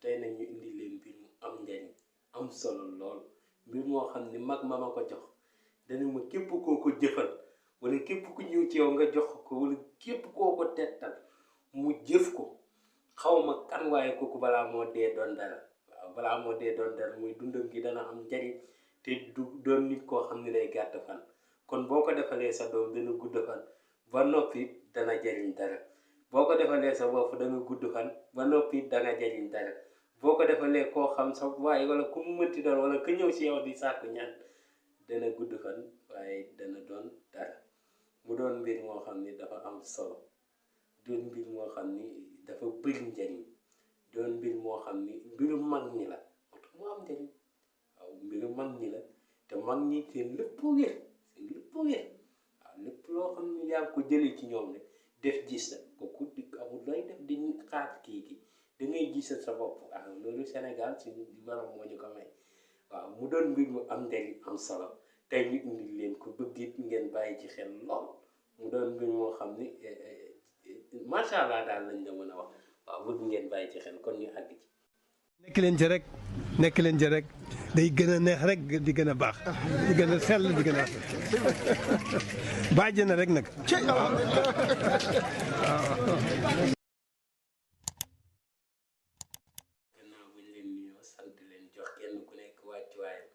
tey nag ñu indi leen mbir mu am njariñ am solo lool mbir moo xam ni mag ma ko jox dana ma képp koo ko jëfal wala képp ku ñëw ci yow nga jox ko wala képp koo ko tettal mu jëf ko xaw ma kan waaye kooku balaa moo dee doon dara waaw balaa moo dee doon dara muy dundam gi dana am njariñ te du doon nit koo xam ne day gàtt fan kon boo ko defalee sa doom dana gudd fan ba noppi dana jariñ dara boo ko defalee sa bopp danga gudd fan ba noppi danga jariñ dara boo ko defalee koo xam sa waaye wala ku mu mënti doon wala ku ñëw si yow di sàkku ñaan dana gudd fan waaye dana doon dara mu doon mbir moo xam ni dafa am solo doon mbir moo xam ni dafa bëri njariñ doon mbir moo xam ni mbiru mag ñi la moo tax mu am njariñ waaw mbiru mag ñi la te mag ñi seen lépp wér waaw lépp loo xam ni yaa ngi ko jëlee ci ñoom rek def gis la kooku di amul looy def di xaar kii da ngay gisal sa bopp waaw loolu Sénégal ci borom moo ñu ko may waaw mu doon mbir mu am njariñ am solo tey ñu indi leen ko bëgg it ngeen bàyyi ci xel lool mu doon mbir moo xam ni macha allah daal lañ la mën a wax waaw bëgg ngeen bàyyi ci xel kon ñu àgg ci. nekk leen ci rek day gën a neex rek di gën a baax di gën a sell di gën a bàjj na rek nag. gannaaw buñ leen nuyoo sant leen jox kenn ku nekk wàccuwaayam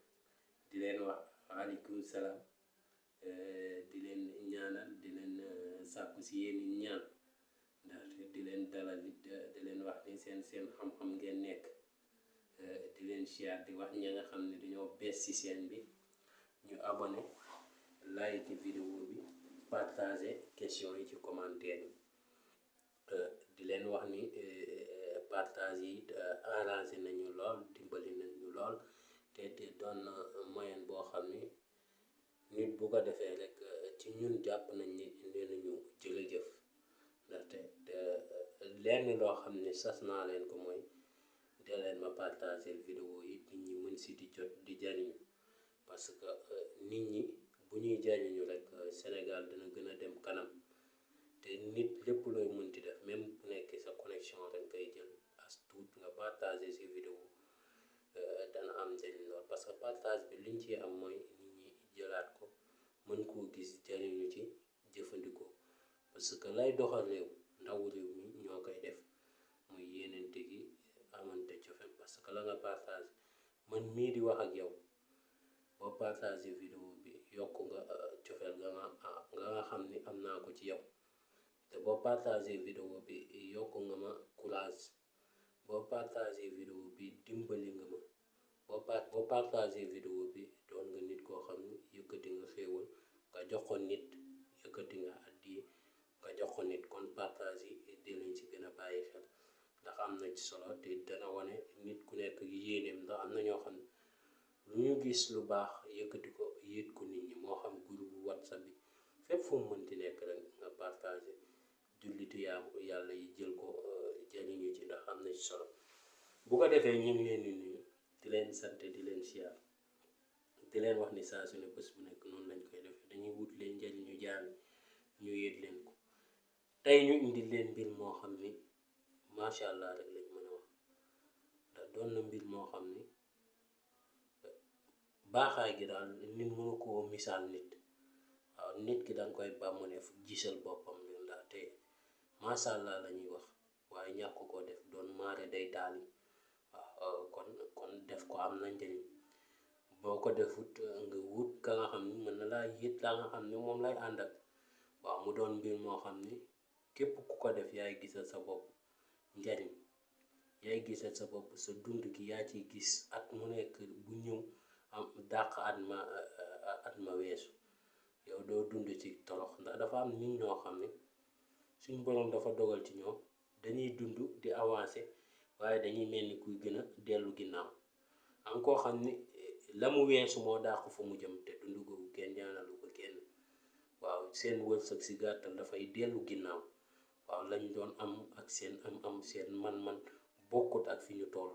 di leen wax waaleykum salaam di leen ñaanal di leen sàkku si yéen ñaan ndax di leen dalal di leen wax ni seen xam-xam ngeen nekk. di leen siyaar di wax ña nga xam ne dañoo bees ci chaîne bi ñu abonné like vidéo bi partager question yi ci commentaire yi di leen wax ni partage yi arrangé nañu lool dimbali nañu lool te doon moyen boo xam ni nit bu ko defee rek ci ñun jàpp nañ ni nañu jërëjëf ndaxte lenn loo xam ne sas naa leen ko mooy de leen ma partager vidéo yi nit ñi mën si di jot di jariñu parce que nit ñi bu ñuy jariñu rek Sénégal dina gën a dem kanam te nit lépp looy mënti def même bu nekkee sa connexion rek ngay jël as tuut nga partager si vidéo dana am njariñ lool parce que partage bi liñ ci am mooy nit ñi jëlaat ko mën koo gis jariñu ci jëfandikoo parce que lay doxal réew ndaw réew mi ñoo koy def muy yéenante gi amante cofeel parce que la nga partage man mii di wax ak yow boo partage vidéo bi yokk nga cofeel nga xam ni am naa ko ci yow te boo partage vidéo bi yokk nga ma courage boo partage vidéo bi dimbali nga ma boo partage vidéo bi doon nga nit koo xam ni yëkkati nga xéewal nga jox ko nit yëkkati nga addiye nga jox ko nit kon partage yi di lañ ci gën a bàyyi xel ndax am na ci solo te dana wane nit ku nekk yéeneem ndax am na ñoo xam ne lu ñu gis lu baax yëkkati ko yéet ko nit ñi moo xam groupe WhatsApp bi fépp fu mu mënti nekk rek nga partagé jullitu yàlla yi jël ko jariñu ci ndax am na ci solo bu ko defee ñu ngi leen di nuyu di leen sant di leen siyaar di leen wax ni saa su ne bés bu nekk noonu lañ koy defee dañuy wut leen njariñu jaam ñu yéet leen ko tey ñu indi leen mbir moo xam ni macha allah rek lañ mën a wax ndax doon na mbir moo xam ni baaxaay gi daal nit mënu koo misaal nit waaw nit ki danga koy bàmmone fu gisal boppam bi ndaxte macha allah la ñuy wax waaye ñàkk koo def doon maare day taali waaw kon def ko am na njëriñ boo ko defut nga wut ka nga xam ni mën na laa yët la nga xam ni moom lay àndal waaw mu doon mbir moo xam ni képp ku ko def yaay gisal sa bopp njariñ yaay gisal sa bopp sa dund gi yaa ciy gis at mu nekk bu ñëw am dàq at ma weesu yow doo dund ci torox ndax dafa am nit ñoo xam ne suñ boroom dafa dogal ci ñoom dañuy dund di avancer waaye dañuy mel ni kuy gën a dellu ginnaaw am koo xam ni la mu weesu moo dàq fa mu jëm te dund googu kenn ñaanalu ko kenn waaw seen wërsëg si gàttal dafay dellu ginnaaw waaw lañ doon am ak seen am seen man-man bokkut ak fi ñu toll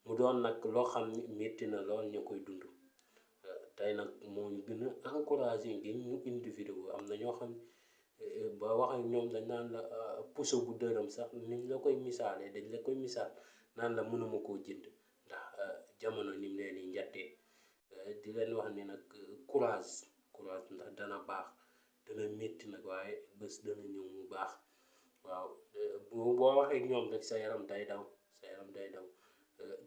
mu doon nag loo xam ni métti na lool ñu koy dund tey nag moo ñu gën a encouragé ngeen ñu indi vidéo am na ñoo xam ba wax ak ñoom dañ naan la puso bu dërëm sax niñ la koy misaalee dañ la koy misaal naan la mënuma koo jënd ndax jamono ni mu leen di njattee di leen wax ni nag courage ndax dana baax dana métti nag waaye bés dana ñëw mu baax. waaw boo waxee ñoom rek sa yaram day daw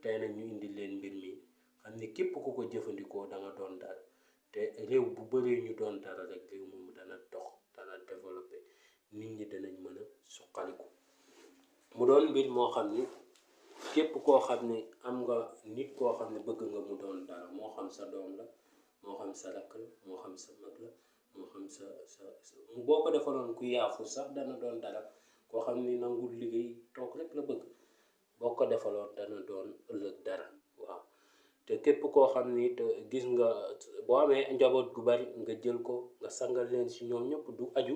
tey nag ñu indi leen mbir mi xam ni képp ku ko jëfandikoo da nga doon dara te réew bu bëree ñu doon dara rek réew moom dana dox dana développé nit ñi danañ mën a suqaliku. mu doon mbir moo xam ni képp koo xam ne am nga nit koo xam ne bëgg nga mu doon dara moo xam sa doom la moo xam sa rakk la moo xam sa mag la moo xam sa boo ko defaloon ku yaafu sax dana doon dara. koo xam ni nangul liggéey toog rek la bëgg boo ko defaloon dana doon ëllëg dara. waaw te képp koo xam ni te gis nga boo amee njaboot gu bari nga jël ko nga sangal leen si ñoom ñëpp du aju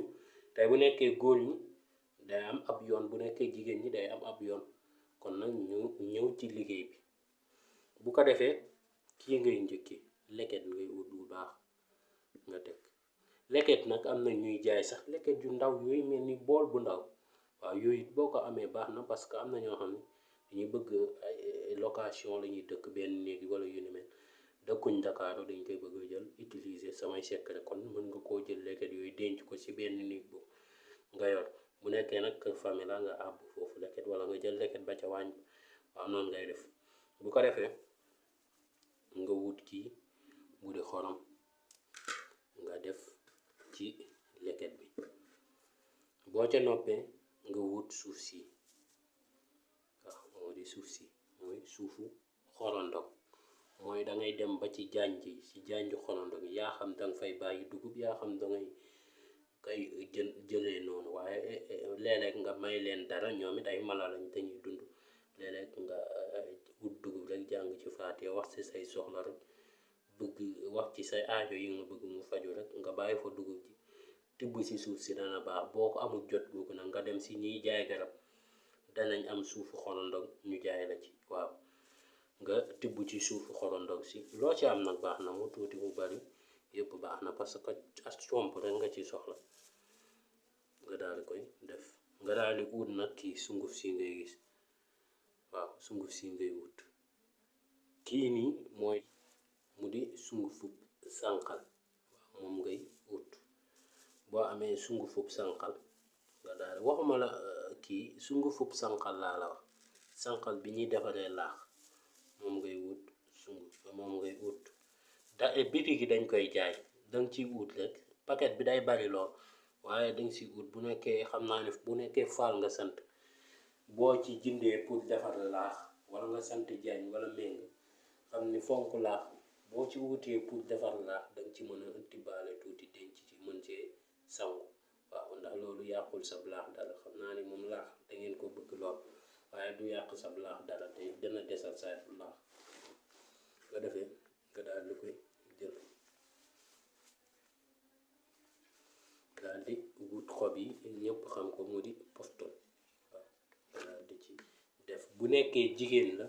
tey bu nekkee góor ñi day am ab yoon bu nekkee jigéen ñi day am ab yoon kon nag ñu ñëw ci liggéey bi. bu ko defee kii ngay njëkki leket ngay ut bu baax nga teg leket nag am na ñuy jaay sax leket yu ndaw yooyu mel ni bool bu ndaw. waaw yooyu boo ko amee baax na parce que am na ñoo xam ne dañuy bëgg ay location la ñuy dëkk benn néeg wala yu ni mel dëkkuñ Dakar dañ koy bëgg a jël utiliser samay secret kon mën nga koo jël leket yooyu denc ko ci benn néeg bu nga yor bu nekkee nag kër famille la nga àbb foofu leket wala nga jël leket ba ca waañ waaw noonu ngay def. bu ko defee nga wut kii bu di xorom nga def ci leket bi boo ca noppee nga wut suuf si waaw moo di suuf si mooy suufu xorondom mooy da ngay dem ba ci janj yi ci janju xorondom yaa xam danga fay bàyyi dugub yaa xam dangay kay jëlee noonu waaye léeg-léeg nga may leen dara ñoom it ay mala lañ dañuy dund léeg-léeg nga wut dugub rek jàng ci faatee wax ci say soxla rek bëgg wax ci say aajo yi nga bëgg mu faju rek nga bàyyi fa dugub ji tibb si suuf si dana baax. boo ko amul jot googu nag nga dem si ñiy jaay garab danañ am suufu xorondom ñu jaay la ci. waaw nga tibb ci suufu xorondom si loo ci am nag baax na mu tuuti mu bari yëpp baax na parce que as comp rek nga ci soxla nga daal di koy def nga daal di ut nag kii sunguf si ngay gis. waaw sunguf si ngay wut kii nii mooy mu di sungufu sànqal waaw moom ngay wut. boo amee sungufub sànqal nga daal waxuma la kii sungufub sànqal laa la wax sànqal bi ñuy defaree laax moom ngay wut sunguf moom ngay wut da biti gi dañ koy jaay danga ciy wut rek paquet bi day bari lool waaye danga si wut bu nekkee xam naa ne bu nekkee faal nga sant boo ci jëndee pour defar laax wala nga sant jaañ wala méng xam ni fonk laax boo ci wutee pour defar laax danga ci mën a ëttibaale tuuti denc ci mën cee sangu. waaw ndax loolu yàqul sa laax dara xam naa ne moom laax da ngeen ko bëgg lool waaye du yàq sa laax dara te dana desal sa laax. nga defee nga daal di koy jël daal di wut xob yi ñëpp xam ko mu di pofton. waaw daal di ci def bu nekkee jigéen la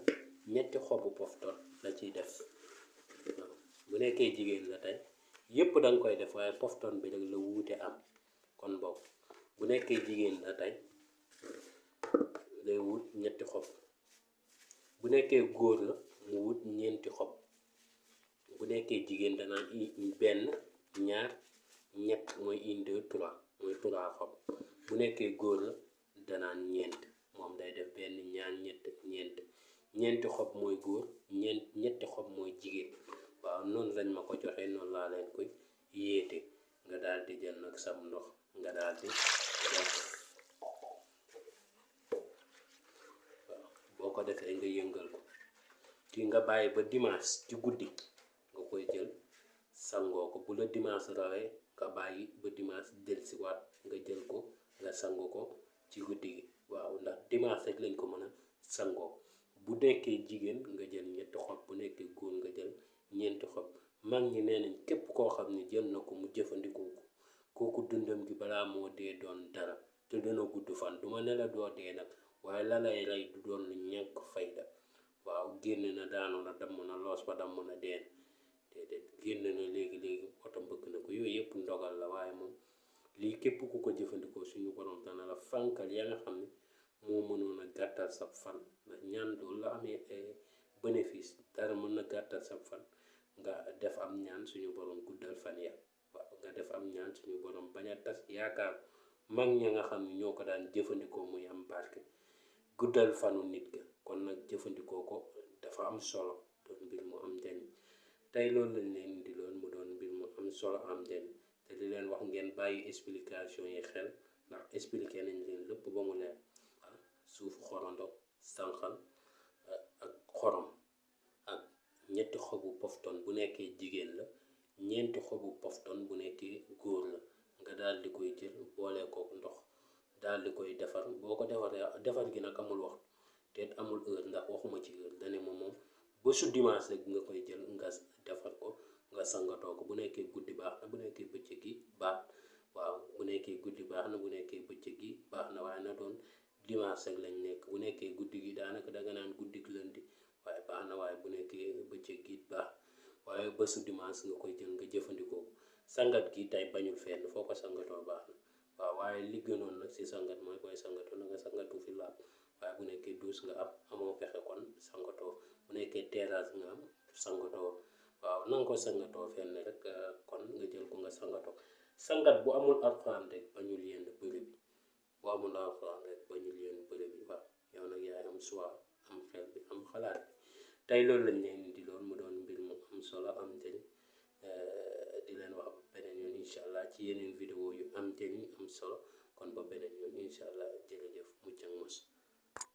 ñetti xobu pofton la ciy def. waaw bu nekkee jigéen la tey yëpp da nga koy def waaye pofton bi rek la wuute am kon bokk bu nekkee jigéen la tey lay wut ñetti xob bu nekkee góor la mu wut ñeenti xob bu nekkee jigéen danaan benn ñaar ñett mooy 1 2 3 mooy 3 xob bu nekkee góor la danaan ñeent moom day def benn ñaar ñeent ñeenti xob mooy góor ñetti xob mooy jigéen. waaw noonu lañ ma ko joxee noonu laa leen koy yéete nga daal di jël nag sam ndox nga daal di def. waaw boo ko defee nga yëngal ko kii nga bàyyi ba dimanche ci guddi nga koy jël sangoo ko bu la dimanche rawee nga bàyyi ba dimanche dellusiwaat nga jël ko nga sangu ko ci guddi gi. waaw ndax dimanche rek lañ ko mën a sangoo. bu nekkee jigéen nga jël ñetti xob bu nekkee góor nga jël ñeenti xob. mag ñi nee nañ képp koo xam ne jël na ko mu jëfandikoo ko kooku dundam gi balaa moo dee doon dara te dana gudd fan. duma ne la doo dee nag waaye la lay rey du doon lu ñàkk fayda. waaw génn na daanu na damm na loos ba damm na deen déedéet génn na léegi oto mbëkk na ko yooyu yëpp ndogal la waaye moom lii képp ku ko jëfandikoo suñu borom dana la fànkal ya nga xam ne moo mënoon a gàttal sa fan ndax ñaan doo amee bénéfice dara mën na gàttal sa fan nga def am ñaan suñu borom guddal fan ya waaw nga def am ñaan suñu borom bañ a tas yaakaar mag ña nga xam ne ñoo ko daan jëfandikoo muy am barke guddal fanu nit ga kon nag jëfandikoo ko dafa am solo doon mbir mu am njariñ tey loolu lañ leen di loon mu doon mbir mu am solo am njariñ te di leen wax ngeen bàyyi explication yi xel ndax expliqué nañ leen lépp ba mu leer waaw suufu xorondo sànqal ak xorom ak ñetti xobu pofton bu nekkee jigéen la ñeenti xobu pofton bu nekkee góor la nga daal di koy jël boole kook ndox daal di koy defar boo ko defaree defar gi nag amul waxtu te amul heure ndax waxuma ci heure dane moom ba su dimanche rek nga koy jël nga defar ko nga sangatoo ko bu nekkee guddi baax na bu nekkee bëccëg gi baax waaw bu nekkee guddi baax na bu nekkee bëccëg gi baax na waaye na doon dimanche rek lañ nekk bu nekkee guddi gi daanaka danga naan guddi lundi waaye baax na waaye bu nekkee bëccëg gi baax waaye bésu dimanche nga koy jël nga jëfandikoo sangat gi tey bañul fenn foo ko sangatoo baax na waaw waaye li gënoon nag si sangat mooy booy sangatoo na nga sangatu fi laab waaye bu nekkee douche nga am amoo pexe kon sangatoo bu nekkee terrasse nga am sangatoo waaw na nga ko sangatoo fenn rek kon nga jël ko nga sangatoo sangat bu amul alxuraan rek bañul yenn bëri bi bu amul alxuraan rek bañul yenn bëri bi waaw yow nag yaay am choix am xel bi am xalaat bi tey loolu lañ leen di loon mu doon mbir mu am solo am njëriñ di leen wax beneen yoon incha allah ci yeneen vidéo yu am njëriñ am solo kon ba beneen yoon incha allah jërëjëf mucc ak mos